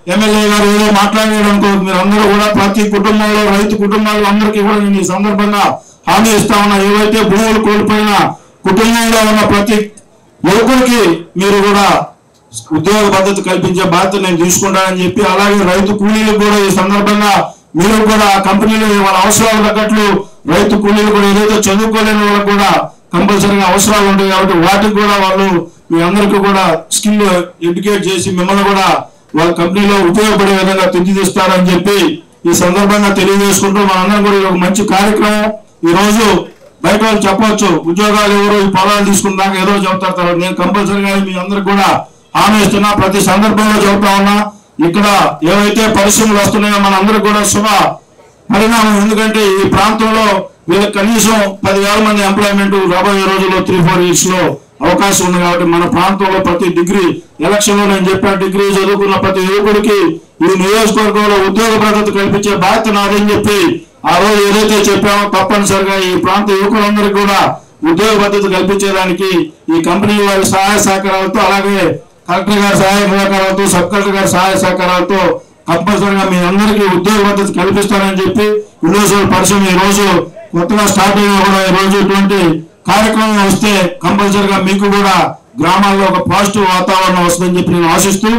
MLA గారు ఏదో మాట్లాడారనుకో, మీరు అందరూ కూడా ప్రతి కుటుంబంలో రైతు కుటుంబాలు అందరికీ కూడా నేను ఈ సందర్భంగా హామీ ఇస్తా ఉన్నా. ఏవైతే భూములు కోల్పోయిన కుటుంబంలో ఉన్న ప్రతి యువకుడికి మీరు కూడా ఉద్యోగ భద్రత కల్పించే బాధ్యత నేను తీసుకుంటానని చెప్పి, అలాగే రైతు కూలీలకు కూడా ఈ సందర్భంగా మీరు కూడా కంపెనీలు వాళ్ళ అవసరాలు తగ్గట్లు రైతు కూలీలు కూడా ఏదైతే చదువుకోలేని వాళ్ళకు కూడా కంపల్సరీగా అవసరాలు ఉంటాయి కాబట్టి వాటికి కూడా వాళ్ళు మీ అందరికీ కూడా స్కిల్ ఎడ్యుకేట్ చేసి మిమ్మల్ని కూడా వాళ్ళ కంపెనీలో ఉపయోగపడే విధంగా తీర్చిదిస్తారని చెప్పి ఈ సందర్భంగా తెలియజేసుకుంటూ మనందరం కూడా ఒక మంచి కార్యక్రమం. ఈ రోజు బయట వాళ్ళు చెప్పవచ్చు ఉద్యోగాలు ఎవరు ఈ పొలాలు తీసుకున్నాక ఏదో చెబుతారు. నేను కంపల్సరీగా మీ అందరికి కూడా హామీ ఇస్తున్నా, ప్రతి సందర్భంలో చెబుతా ఉన్నా. ఇక్కడ ఏవైతే పరిశ్రమలు వస్తున్నాయో మనందరికి కూడా శుభ పరిణామం. ఎందుకంటే ఈ ప్రాంతంలో వీళ్ళకి కనీసం 10,000 మంది ఎంప్లాయ్మెంట్ రాబోయే రోజుల్లో 3-4 years లో అవకాశం ఉంది. కాబట్టి మన ప్రాంతంలో ప్రతి డిగ్రీ ఎలక్షన్ లో నేను చెప్పిన డిగ్రీ చదువుకున్న ప్రతి యువకుడికి ఈ నియోజకవర్గంలో ఉద్యోగ భద్రత కల్పించే బాధ్యత నాదని చెప్పి ఆ రోజు ఏదైతే చెప్పామో తప్పనిసరిగా ఈ ప్రాంత యువకులందరికీ కూడా ఉద్యోగ భద్రత కల్పించేదానికి ఈ కంపెనీ వారి సహాయ సహకారాలతో, అలాగే కలెక్టర్ గారి సహాయ సహకారాలతో, సబ్ కలెక్టర్ గారి సహాయ సహకారాలతో కంపల్సరిగా మీ అందరికీ ఉద్యోగ భద్రత కల్పిస్తానని చెప్పి ఇండోసోల్ పరిశ్రమ ఈ రోజు కొత్తగా స్టార్ట్ అయినా కూడా ఈ రోజు ఇటువంటి కార్యక్రమం వస్తే కంపల్సరిగా మీకు కూడా గ్రామాల్లో ఒక పాజిటివ్ వాతావరణం వస్తుందని చెప్పి నేను ఆశిస్తూ